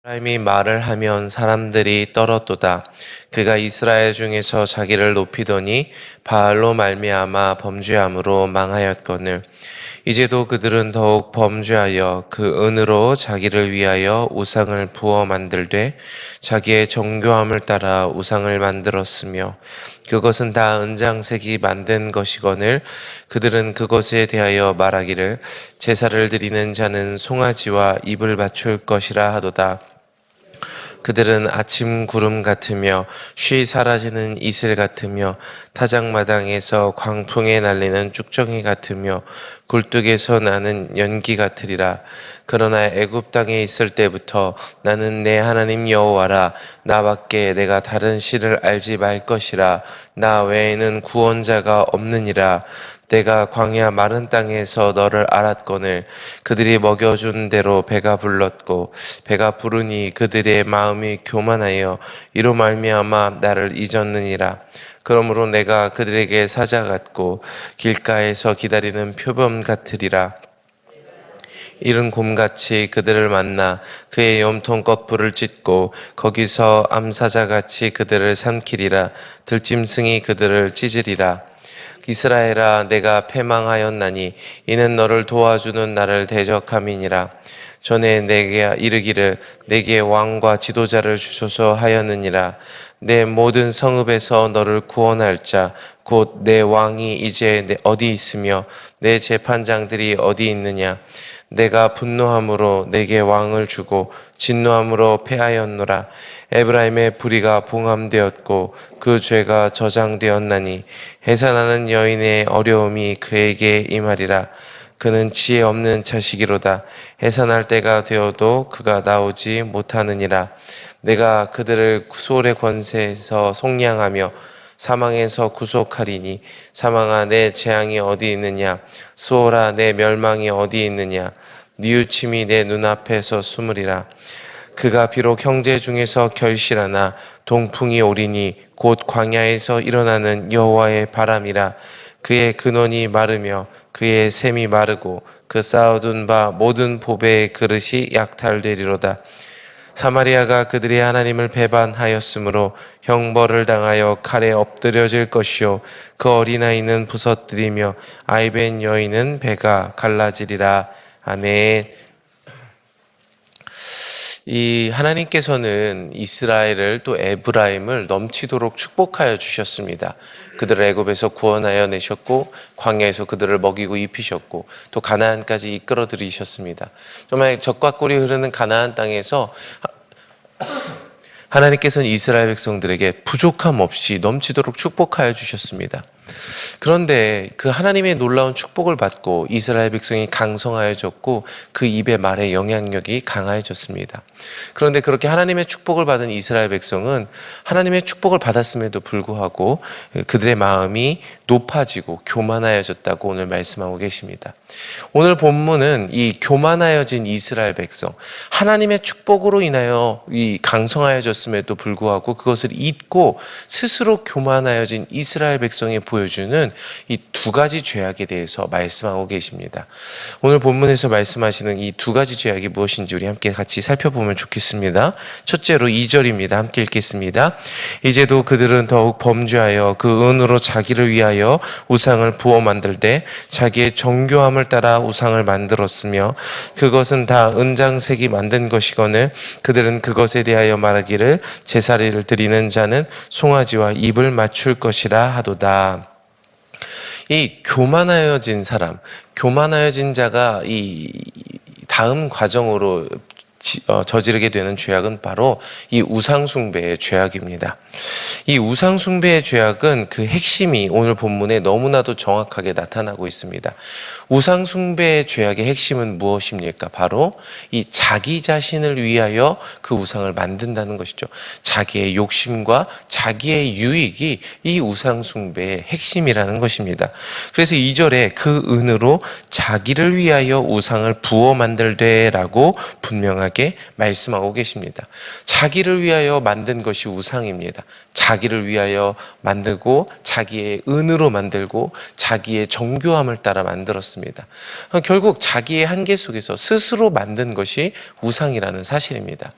에브라임이 말을 하면 사람들이 떨었도다. 그가 이스라엘 중에서 자기를 높이더니 바알로 말미암아 범죄함으로 망하였거늘. 이제도 그들은 더욱 범죄하여 그 은으로 자기를 위하여 우상을 부어 만들되 자기의 정교함을 따라 우상을 만들었으며 그것은 다 은장색이 만든 것이거늘. 그들은 그것에 대하여 말하기를 제사를 드리는 자는 송아지와 입을 맞출 것이라 하도다. 그들은 아침 구름 같으며 쉬 사라지는 이슬 같으며 타작마당에서 광풍에 날리는 쭉정이 같으며 굴뚝에서 나는 연기 같으리라. 그러나 애굽 땅에 있을 때부터 나는 내 하나님 여호와라. 나밖에 내가 다른 신을 알지 말 것이라. 나 외에는 구원자가 없느니라. 내가 광야 마른 땅에서 너를 알았거늘. 그들이 먹여준 대로 배가 불렀고 배가 부르니 그들의 마음이 교만하여 이로 말미암아 나를 잊었느니라. 그러므로 내가 그들에게 사자 같고 길가에서 기다리는 표범 같으리라. 이른 곰같이 그들을 만나 그의 염통 거풀을 찢고 거기서 암사자같이 그들을 삼키리라. 들짐승이 그들을 찢으리라. 이스라엘아, 내가 패망하였나니 이는 너를 도와주는 나를 대적함이니라. 전에 내게 이르기를 내게 왕과 지도자를 주소서 하였느니라. 내 모든 성읍에서 너를 구원할 자 곧 내 왕이 이제 어디 있으며 내 재판장들이 어디 있느냐. 내가 분노함으로 내게 왕을 주고 진노함으로 패하였노라. 에브라임의 불의가 봉함되었고 그 죄가 저장되었나니 해산하는 여인의 어려움이 그에게 임하리라. 그는 지혜 없는 자식이로다. 해산할 때가 되어도 그가 나오지 못하느니라. 내가 그들을 소홀의 권세에서 속량하며 사망에서 구속하리니 사망아, 내 재앙이 어디 있느냐. 수월아, 내 멸망이 어디 있느냐. 뉘우침이 내 눈앞에서 숨으리라. 그가 비록 형제 중에서 결실하나 동풍이 오리니 곧 광야에서 일어나는 여호와의 바람이라. 그의 근원이 마르며 그의 샘이 마르고 그 쌓아둔 바 모든 보배의 그릇이 약탈되리로다. 사마리아가 그들의 하나님을 배반하였으므로 형벌을 당하여 칼에 엎드려질 것이요 그 어린아이는 부서뜨리며 아이벤 여인은 배가 갈라지리라. 아멘. 이 하나님께서는 이스라엘을 또 에브라임을 넘치도록 축복하여 주셨습니다. 그들을 애굽에서 구원하여 내셨고 광야에서 그들을 먹이고 입히셨고 또 가나안까지 이끌어 들이셨습니다. 정말 적과 꿀이 흐르는 가나안 땅에서 하나님께서는 이스라엘 백성들에게 부족함 없이 넘치도록 축복하여 주셨습니다. 그런데 그 하나님의 놀라운 축복을 받고 이스라엘 백성이 강성하여졌고 그 입의 말의 영향력이 강해졌습니다. 그런데 그렇게 하나님의 축복을 받은 이스라엘 백성은 하나님의 축복을 받았음에도 불구하고 그들의 마음이 높아지고 교만하여졌다고 오늘 말씀하고 계십니다. 오늘 본문은 이 교만하여진 이스라엘 백성, 하나님의 축복으로 인하여 이 강성하여졌음에도 불구하고 그것을 잊고 스스로 교만하여진 이스라엘 백성이 보여주는 이 두 가지 죄악에 대해서 말씀하고 계십니다. 오늘 본문에서 말씀하시는 이 두 가지 죄악이 무엇인지 우리 함께 같이 살펴보면 좋겠습니다. 첫째로 2절입니다. 함께 읽겠습니다. 이제도 그들은 더욱 범죄하여 그 은으로 자기를 위하여 우상을 부어 만들되 자기의 정교함을 따라 우상을 만들었으며 그것은 다 은장색이 만든 것이거늘. 그들은 그것에 대하여 말하기를 제사를 드리는 자는 송아지와 입을 맞출 것이라 하도다. 이 교만하여진 사람, 교만하여진 자가 이 다음 과정으로 저지르게 되는 죄악은 바로 이 우상숭배의 죄악입니다. 이 우상숭배의 죄악은 그 핵심이 오늘 본문에 너무나도 정확하게 나타나고 있습니다. 우상숭배의 죄악의 핵심은 무엇입니까? 바로 이 자기 자신을 위하여 그 우상을 만든다는 것이죠. 자기의 욕심과 자기의 유익이 이 우상숭배의 핵심이라는 것입니다. 그래서 2절에 그 은으로 자기를 위하여 우상을 부어 만들되 라고 분명하게 우리에게 말씀하고 계십니다. 자기를 위하여 만든 것이 우상입니다. 자기를 위하여 만들고 자기의 은으로 만들고 자기의 정교함을 따라 만들었습니다. 결국 자기의 한계 속에서 스스로 만든 것이 우상이라는 사실입니다.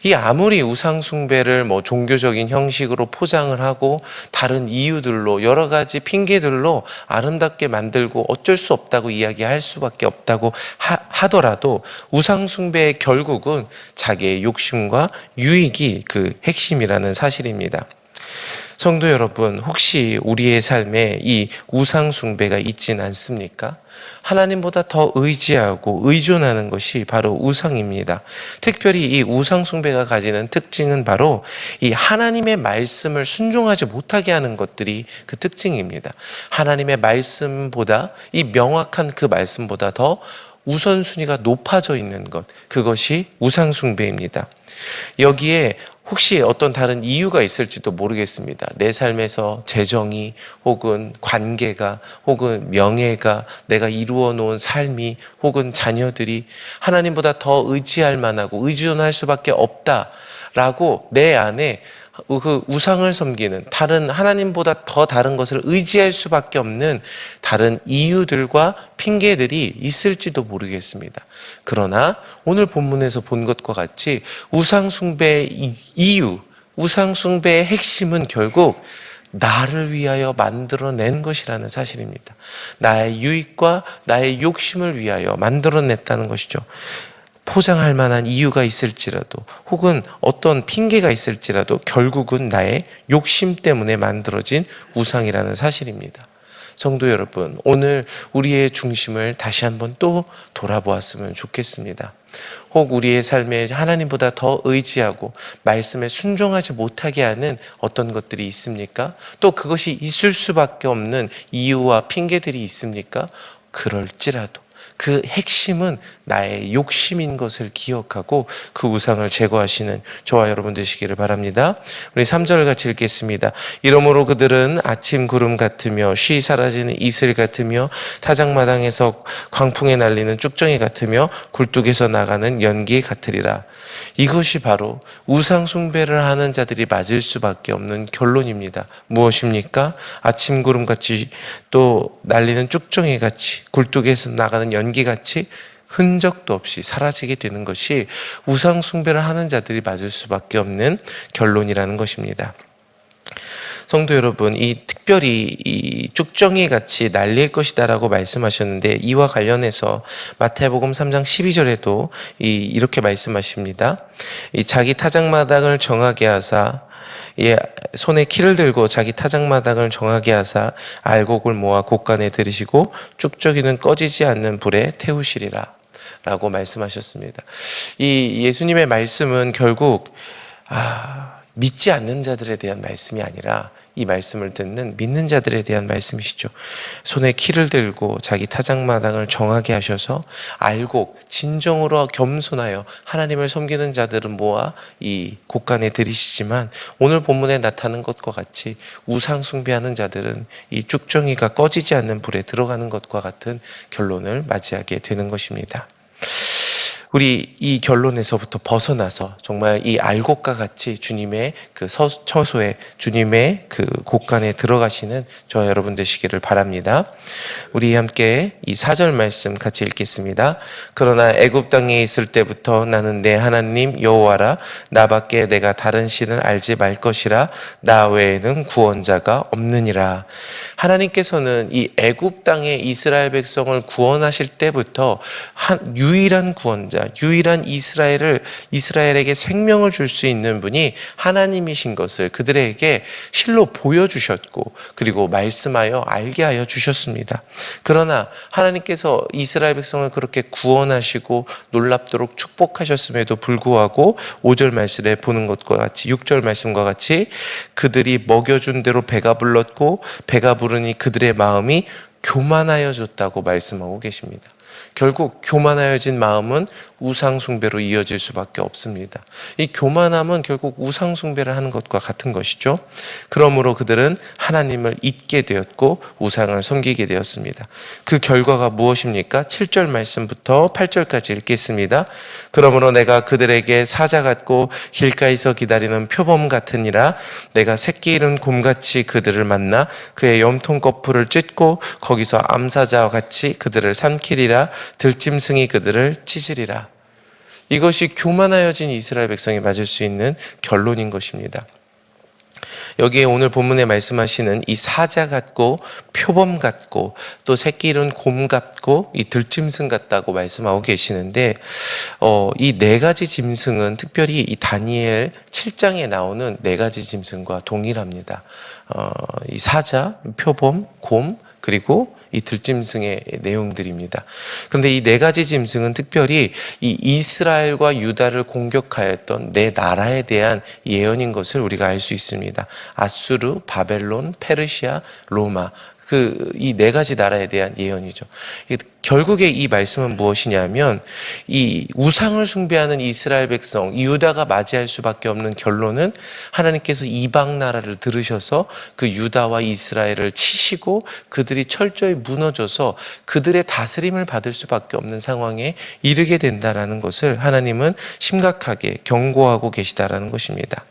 이 아무리 우상 숭배를 종교적인 형식으로 포장을 하고 다른 이유들로 여러 가지 핑계들로 아름답게 만들고 어쩔 수 없다고 이야기할 수밖에 없다고 하더라도 우상 숭배의 결국은 자기의 욕심과 유익이 그 핵심이라는 사실입니다. 성도 여러분, 혹시 우리의 삶에 이 우상 숭배가 있진 않습니까? 하나님보다 더 의지하고 의존하는 것이 바로 우상입니다. 특별히 이 우상 숭배가 가지는 특징은 바로 이 하나님의 말씀을 순종하지 못하게 하는 것들이 그 특징입니다. 하나님의 말씀보다, 이 명확한 그 말씀보다 더 우선순위가 높아져 있는 것, 그것이 우상 숭배입니다. 여기에 혹시 어떤 다른 이유가 있을지도 모르겠습니다. 내 삶에서 재정이 혹은 관계가 혹은 명예가 내가 이루어 놓은 삶이 혹은 자녀들이 하나님보다 더 의지할 만하고 의존할 수밖에 없다라고 내 안에 그 우상을 섬기는 다른 하나님보다 더 다른 것을 의지할 수밖에 없는 다른 이유들과 핑계들이 있을지도 모르겠습니다. 그러나 오늘 본문에서 본 것과 같이 우상 숭배의 이유, 우상 숭배의 핵심은 결국 나를 위하여 만들어낸 것이라는 사실입니다. 나의 유익과 나의 욕심을 위하여 만들어냈다는 것이죠. 포장할 만한 이유가 있을지라도 혹은 어떤 핑계가 있을지라도 결국은 나의 욕심 때문에 만들어진 우상이라는 사실입니다. 성도 여러분, 오늘 우리의 중심을 다시 한번 또 돌아보았으면 좋겠습니다. 혹 우리의 삶에 하나님보다 더 의지하고 말씀에 순종하지 못하게 하는 어떤 것들이 있습니까? 또 그것이 있을 수밖에 없는 이유와 핑계들이 있습니까? 그럴지라도 그 핵심은 나의 욕심인 것을 기억하고 그 우상을 제거하시는 저와 여러분 되시기를 바랍니다. 우리 3절 같이 읽겠습니다. 이러므로 그들은 아침 구름 같으며 쉬 사라지는 이슬 같으며 타작마당에서 광풍에 날리는 쭉정이 같으며 굴뚝에서 나가는 연기 같으리라. 이것이 바로 우상 숭배를 하는 자들이 맞을 수밖에 없는 결론입니다. 무엇입니까? 아침 구름같이 또 날리는 쭉정이 같이 굴뚝에서 나가는 연기같이 흔적도 없이 사라지게 되는 것이 우상 숭배를 하는 자들이 맞을 수밖에 없는 결론이라는 것입니다. 성도 여러분, 이 특별히 이 쭉정이 같이 날릴 것이다라고 말씀하셨는데 이와 관련해서 마태복음 3장 12절에도 이렇게 말씀하십니다. 이 자기 타작마당을 정하게 하사 손에 키를 들고 자기 타작마당을 정하게 하사 알곡을 모아 곳간에 들이시고 쭉정이는 꺼지지 않는 불에 태우시리라 라고 말씀하셨습니다. 이 예수님의 말씀은 결국 믿지 않는 자들에 대한 말씀이 아니라 이 말씀을 듣는 믿는 자들에 대한 말씀이시죠. 손에 키를 들고 자기 타작마당을 정하게 하셔서 알곡, 진정으로 겸손하여 하나님을 섬기는 자들은 모아 이 곳간에 들이시지만 오늘 본문에 나타난 것과 같이 우상 숭배하는 자들은 이 쭉정이가 꺼지지 않는 불에 들어가는 것과 같은 결론을 맞이하게 되는 것입니다. 우리 이 결론에서부터 벗어나서 정말 이 알곡과 같이 주님의 그 처소에 주님의 그 곳간에 들어가시는 저와 여러분 되시기를 바랍니다. 우리 함께 이 4절 말씀 같이 읽겠습니다. 그러나 애굽 땅에 있을 때부터 나는 내 하나님 여호와라. 나밖에 내가 다른 신을 알지 말 것이라. 나 외에는 구원자가 없느니라. 하나님께서는 이 애굽 땅에 이스라엘 백성을 구원하실 때부터 유일한 구원자, 유일한 이스라엘에게 생명을 줄 수 있는 분이 하나님이신 것을 그들에게 실로 보여주셨고 그리고 말씀하여 알게 하여 주셨습니다. 그러나 하나님께서 이스라엘 백성을 그렇게 구원하시고 놀랍도록 축복하셨음에도 불구하고 5절 말씀에 보는 것과 같이 6절 말씀과 같이 그들이 먹여준 대로 배가 불렀고 배가 부르니 그들의 마음이 교만하여졌다고 말씀하고 계십니다. 결국 교만하여진 마음은 우상 숭배로 이어질 수밖에 없습니다. 이 교만함은 결국 우상 숭배를 하는 것과 같은 것이죠. 그러므로 그들은 하나님을 잊게 되었고 우상을 섬기게 되었습니다. 그 결과가 무엇입니까? 7절 말씀부터 8절까지 읽겠습니다. 그러므로 내가 그들에게 사자 같고 길가에서 기다리는 표범 같으니라. 내가 새끼 잃은 곰같이 그들을 만나 그의 염통 거풀을 찢고 거기서 암사자와 같이 그들을 삼키리라. 들짐승이 그들을 찢으리라. 이것이 교만하여진 이스라엘 백성이 맞을 수 있는 결론인 것입니다. 여기에 오늘 본문에 말씀하시는 이 사자 같고 표범 같고 또 새끼 잃은 곰 같고 이 들짐승 같다고 말씀하고 계시는데 이 네 가지 짐승은 특별히 이 다니엘 7장에 나오는 네 가지 짐승과 동일합니다. 이 사자, 표범, 곰 그리고 이 들짐승의 내용들입니다. 그런데 이 네 가지 짐승은 특별히 이 이스라엘과 유다를 공격하였던 네 나라에 대한 예언인 것을 우리가 알 수 있습니다. 아수르, 바벨론, 페르시아, 로마. 이 네 가지 나라에 대한 예언이죠. 결국에 이 말씀은 무엇이냐면 이 우상을 숭배하는 이스라엘 백성 유다가 맞이할 수밖에 없는 결론은 하나님께서 이방 나라를 들으셔서 그 유다와 이스라엘을 치시고 그들이 철저히 무너져서 그들의 다스림을 받을 수밖에 없는 상황에 이르게 된다라는 것을 하나님은 심각하게 경고하고 계시다라는 것입니다.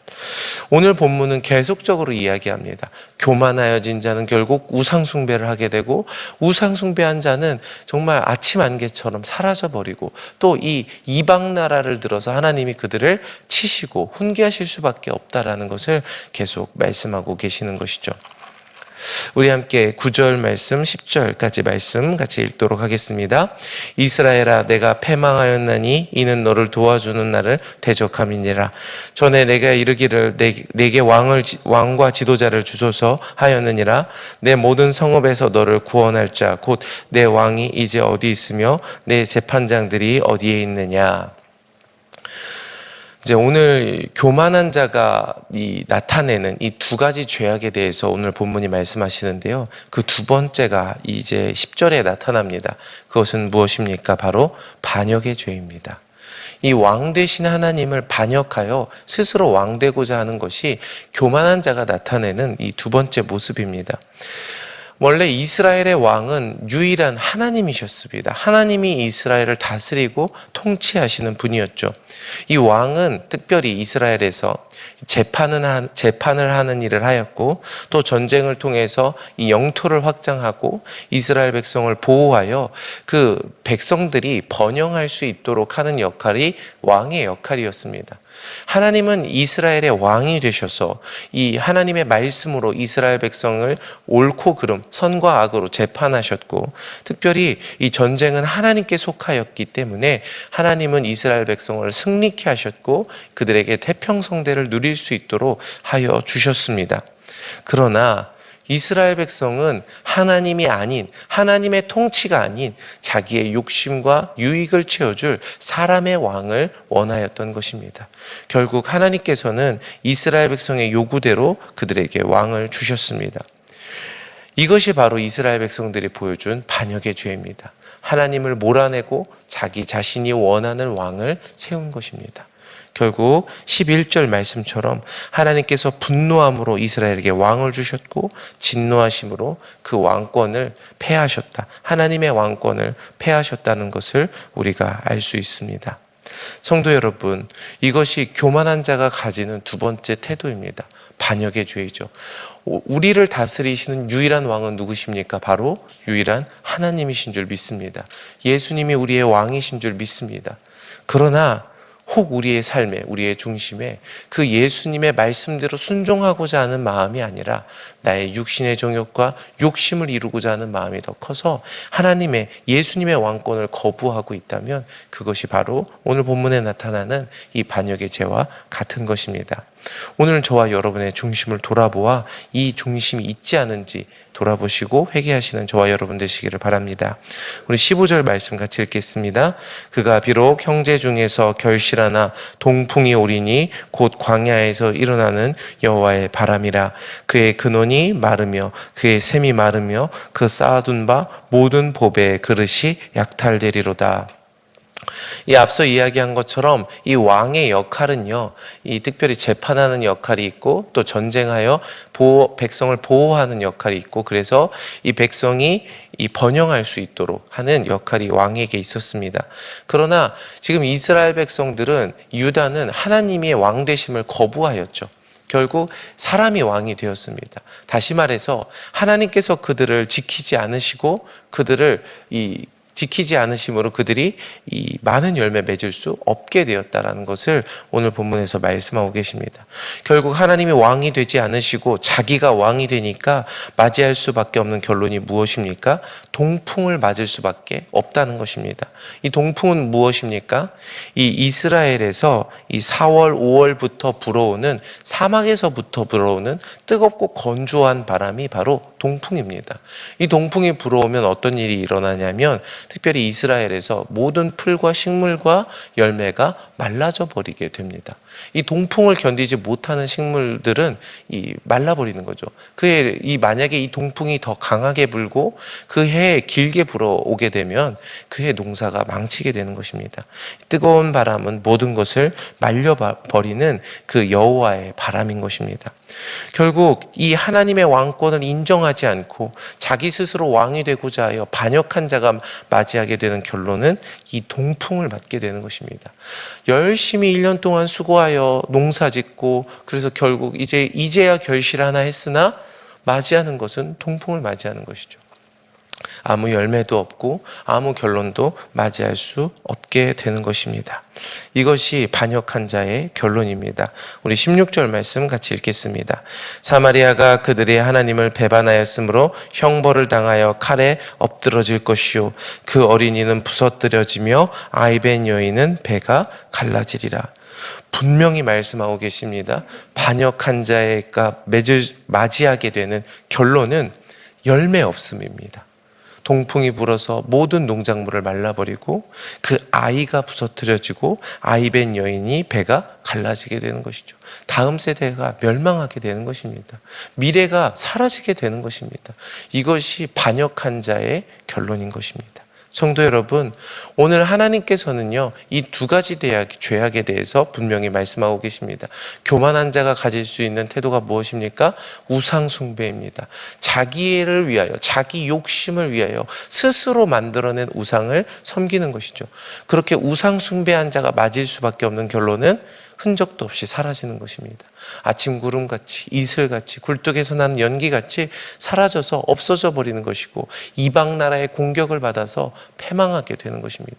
오늘 본문은 계속적으로 이야기합니다. 교만하여진 자는 결국 우상 숭배를 하게 되고 우상 숭배한 자는 정말 아침 안개처럼 사라져버리고 또 이 이방 나라를 들어서 하나님이 그들을 치시고 훈계하실 수밖에 없다라는 것을 계속 말씀하고 계시는 것이죠. 우리 함께 9절 말씀 10절까지 말씀 같이 읽도록 하겠습니다. 이스라엘아 내가 패망하였나니 이는 너를 도와주는 나를 대적함이니라. 전에 내가 이르기를 내게 왕과 지도자를 주소서 하였느니라. 내 모든 성읍에서 너를 구원할 자 곧 내 왕이 이제 어디 있으며 내 재판장들이 어디에 있느냐. 이제 오늘 교만한 자가 나타내는 이 두 가지 죄악에 대해서 오늘 본문이 말씀하시는데요. 그 두 번째가 이제 10절에 나타납니다. 그것은 무엇입니까? 바로 반역의 죄입니다. 이 왕 되신 하나님을 반역하여 스스로 왕 되고자 하는 것이 교만한 자가 나타내는 이 두 번째 모습입니다. 원래 이스라엘의 왕은 유일한 하나님이셨습니다. 하나님이 이스라엘을 다스리고 통치하시는 분이었죠. 이 왕은 특별히 이스라엘에서 재판을 하는 일을 하였고 또 전쟁을 통해서 이 영토를 확장하고 이스라엘 백성을 보호하여 그 백성들이 번영할 수 있도록 하는 역할이 왕의 역할이었습니다. 하나님은 이스라엘의 왕이 되셔서 이 하나님의 말씀으로 이스라엘 백성을 옳고 그름, 선과 악으로 재판하셨고 특별히 이 전쟁은 하나님께 속하였기 때문에 하나님은 이스라엘 백성을 승리케 하셨고 그들에게 태평성대를 누릴 수 있도록 하여 주셨습니다. 그러나 이스라엘 백성은 하나님이 아닌 하나님의 통치가 아닌 자기의 욕심과 유익을 채워줄 사람의 왕을 원하였던 것입니다. 결국 하나님께서는 이스라엘 백성의 요구대로 그들에게 왕을 주셨습니다. 이것이 바로 이스라엘 백성들이 보여준 반역의 죄입니다. 하나님을 몰아내고 자기 자신이 원하는 왕을 세운 것입니다. 결국 11절 말씀처럼 하나님께서 분노함으로 이스라엘에게 왕을 주셨고 진노하심으로 그 왕권을 폐하셨다. 하나님의 왕권을 폐하셨다는 것을 우리가 알 수 있습니다. 성도 여러분, 이것이 교만한 자가 가지는 두 번째 태도입니다. 반역의 죄이죠. 우리를 다스리시는 유일한 왕은 누구십니까? 바로 유일한 하나님이신 줄 믿습니다. 예수님이 우리의 왕이신 줄 믿습니다. 그러나 혹 우리의 삶에, 우리의 중심에 그 예수님의 말씀대로 순종하고자 하는 마음이 아니라 나의 육신의 정욕과 욕심을 이루고자 하는 마음이 더 커서 하나님의 예수님의 왕권을 거부하고 있다면 그것이 바로 오늘 본문에 나타나는 이 반역의 죄와 같은 것입니다. 오늘 저와 여러분의 중심을 돌아보아 이 중심이 있지 않은지 돌아보시고 회개하시는 저와 여러분 되시기를 바랍니다. 우리 15절 말씀 같이 읽겠습니다. 그가 비록 형제 중에서 결실하나 동풍이 오리니 곧 광야에서 일어나는 여호와의 바람이라. 그의 근원이 마르며 그의 샘이 마르며 그 쌓아둔 바 모든 보배의 그릇이 약탈되리로다. 이 앞서 이야기한 것처럼 이 왕의 역할은요, 이 특별히 재판하는 역할이 있고 또 전쟁하여 백성을 보호하는 역할이 있고, 그래서 이 백성이 이 번영할 수 있도록 하는 역할이 왕에게 있었습니다. 그러나 지금 이스라엘 백성들은, 유다는 하나님의 왕 되심을 거부하였죠. 결국 사람이 왕이 되었습니다. 다시 말해서 하나님께서 그들을 지키지 않으시고 그들을 지키지 않으심으로 그들이 이 많은 열매 맺을 수 없게 되었다라는 것을 오늘 본문에서 말씀하고 계십니다. 결국 하나님이 왕이 되지 않으시고 자기가 왕이 되니까 맞이할 수밖에 없는 결론이 무엇입니까? 동풍을 맞을 수밖에 없다는 것입니다. 이 동풍은 무엇입니까? 이 이스라엘에서 이 4월, 5월부터 불어오는, 사막에서부터 불어오는 뜨겁고 건조한 바람이 바로 동풍입니다. 이 동풍이 불어오면 어떤 일이 일어나냐면, 특별히 이스라엘에서 모든 풀과 식물과 열매가 말라져 버리게 됩니다. 이 동풍을 견디지 못하는 식물들은 말라버리는 거죠. 만약에 이 동풍이 더 강하게 불고 그 해에 길게 불어오게 되면 그 해 농사가 망치게 되는 것입니다. 뜨거운 바람은 모든 것을 말려버리는 그 여호와의 바람인 것입니다. 결국 이 하나님의 왕권을 인정하지 않고 자기 스스로 왕이 되고자 하여 반역한 자가 맞이하게 되는 결론은 이 동풍을 맞게 되는 것입니다. 열심히 1년 동안 수고하여 농사 짓고, 그래서 결국 이제야 결실하나 했으나 맞이하는 것은 동풍을 맞이하는 것이죠. 아무 열매도 없고 아무 결론도 맞이할 수 없게 되는 것입니다. 이것이 반역한 자의 결론입니다. 우리 16절 말씀 같이 읽겠습니다. 사마리아가 그들의 하나님을 배반하였으므로 형벌을 당하여 칼에 엎드러질 것이요 그 어린이는 부서뜨려지며 아이벤 여인은 배가 갈라지리라. 분명히 말씀하고 계십니다. 반역한 자가 맞이하게 되는 결론은 열매 없음입니다. 동풍이 불어서 모든 농작물을 말라버리고 그 아이가 부서뜨려지고 아이벤 여인이 배가 갈라지게 되는 것이죠. 다음 세대가 멸망하게 되는 것입니다. 미래가 사라지게 되는 것입니다. 이것이 반역한 자의 결론인 것입니다. 성도 여러분, 오늘 하나님께서는요, 이 두 가지 죄악에 대해서 분명히 말씀하고 계십니다. 교만한 자가 가질 수 있는 태도가 무엇입니까? 우상 숭배입니다. 자기를 위하여, 자기 욕심을 위하여 스스로 만들어낸 우상을 섬기는 것이죠. 그렇게 우상 숭배한 자가 맞을 수밖에 없는 결론은 흔적도 없이 사라지는 것입니다. 아침 구름같이, 이슬같이, 굴뚝에서 나는 연기같이 사라져서 없어져 버리는 것이고, 이방 나라의 공격을 받아서 패망하게 되는 것입니다.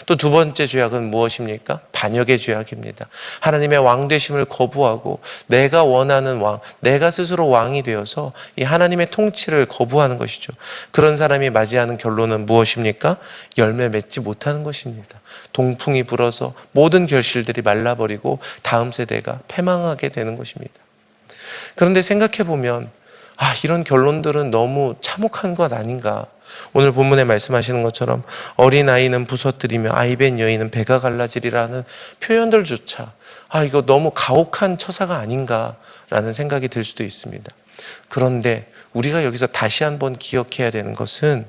또 두 번째 죄악은 무엇입니까? 반역의 죄악입니다. 하나님의 왕 되심을 거부하고 내가 원하는 왕, 내가 스스로 왕이 되어서 이 하나님의 통치를 거부하는 것이죠. 그런 사람이 맞이하는 결론은 무엇입니까? 열매 맺지 못하는 것입니다. 동풍이 불어서 모든 결실들이 말라버리고 다음 세대가 패망하게 되는 것입니다. 그런데 생각해 보면 이런 결론들은 너무 참혹한 것 아닌가. 오늘 본문에 말씀하시는 것처럼 어린아이는 부서뜨리며 아이벤 여인은 배가 갈라지리라는 표현들조차 이거 너무 가혹한 처사가 아닌가라는 생각이 들 수도 있습니다. 그런데 우리가 여기서 다시 한번 기억해야 되는 것은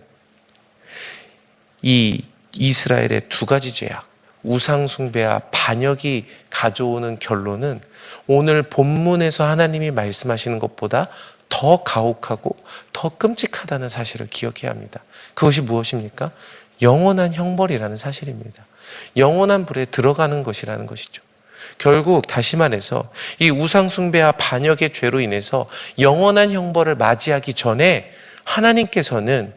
이 이스라엘의 두 가지 죄악, 우상 숭배와 반역이 가져오는 결론은 오늘 본문에서 하나님이 말씀하시는 것보다 더 가혹하고 더 끔찍하다는 사실을 기억해야 합니다. 그것이 무엇입니까? 영원한 형벌이라는 사실입니다. 영원한 불에 들어가는 것이라는 것이죠. 결국 다시 말해서 이 우상 숭배와 반역의 죄로 인해서 영원한 형벌을 맞이하기 전에 하나님께서는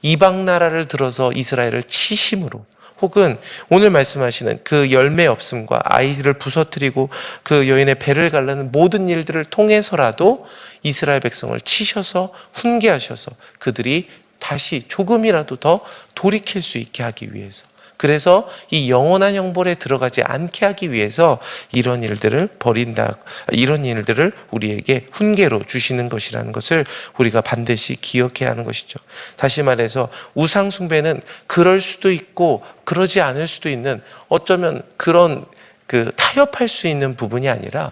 이방 나라를 들어서 이스라엘을 치심으로, 혹은 오늘 말씀하시는 그 열매 없음과 아이를 부서뜨리고 그 여인의 배를 갈라는 모든 일들을 통해서라도 이스라엘 백성을 치셔서 훈계하셔서 그들이 다시 조금이라도 더 돌이킬 수 있게 하기 위해서, 그래서 이 영원한 형벌에 들어가지 않게 하기 위해서 이런 일들을 벌인다, 이런 일들을 우리에게 훈계로 주시는 것이라는 것을 우리가 반드시 기억해야 하는 것이죠. 다시 말해서 우상 숭배는 그럴 수도 있고 그러지 않을 수도 있는, 어쩌면 그런 타협할 수 있는 부분이 아니라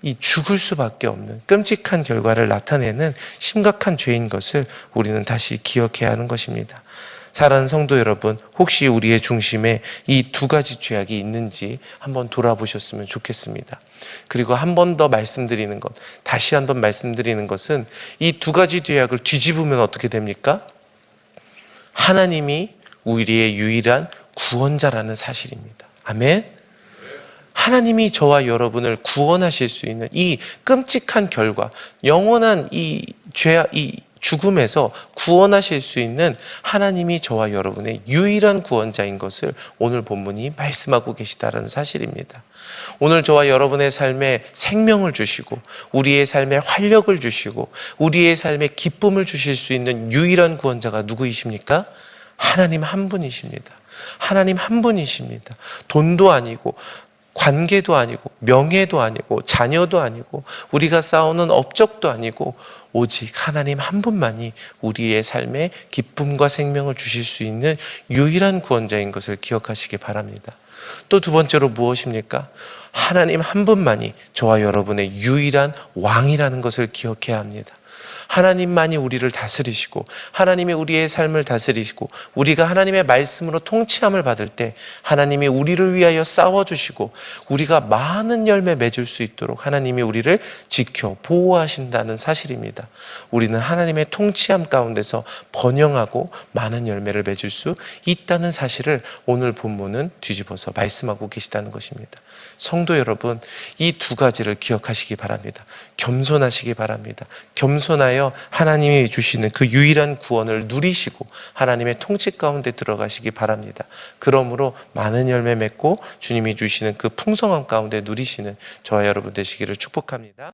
이 죽을 수밖에 없는 끔찍한 결과를 나타내는 심각한 죄인 것을 우리는 다시 기억해야 하는 것입니다. 사랑하는 성도 여러분, 혹시 우리의 중심에 이 두 가지 죄악이 있는지 한번 돌아보셨으면 좋겠습니다. 그리고 한 번 더 말씀드리는 것, 다시 한번 말씀드리는 것은 이 두 가지 죄악을 뒤집으면 어떻게 됩니까? 하나님이 우리의 유일한 구원자라는 사실입니다. 아멘. 하나님이 저와 여러분을 구원하실 수 있는 이 끔찍한 결과, 영원한 이 죽음에서 구원하실 수 있는 하나님이 저와 여러분의 유일한 구원자인 것을 오늘 본문이 말씀하고 계시다는 사실입니다. 오늘 저와 여러분의 삶에 생명을 주시고 우리의 삶에 활력을 주시고 우리의 삶에 기쁨을 주실 수 있는 유일한 구원자가 누구이십니까? 하나님 한 분이십니다. 하나님 한 분이십니다. 돈도 아니고 관계도 아니고 명예도 아니고 자녀도 아니고 우리가 쌓아오는 업적도 아니고 오직 하나님 한 분만이 우리의 삶에 기쁨과 생명을 주실 수 있는 유일한 구원자인 것을 기억하시기 바랍니다. 또 두 번째로 무엇입니까? 하나님 한 분만이 저와 여러분의 유일한 왕이라는 것을 기억해야 합니다. 하나님만이 우리를 다스리시고 하나님이 우리의 삶을 다스리시고 우리가 하나님의 말씀으로 통치함을 받을 때 하나님이 우리를 위하여 싸워주시고 우리가 많은 열매 맺을 수 있도록 하나님이 우리를 지켜 보호하신다는 사실입니다. 우리는 하나님의 통치함 가운데서 번영하고 많은 열매를 맺을 수 있다는 사실을 오늘 본문은 뒤집어서 말씀하고 계시다는 것입니다. 성도 여러분, 이 두 가지를 기억하시기 바랍니다. 겸손하시기 바랍니다. 겸손하여 하나님이 주시는 그 유일한 구원을 누리시고 하나님의 통치 가운데 들어가시기 바랍니다. 그러므로 많은 열매 맺고 주님이 주시는 그 풍성함 가운데 누리시는 저와 여러분 되시기를 축복합니다.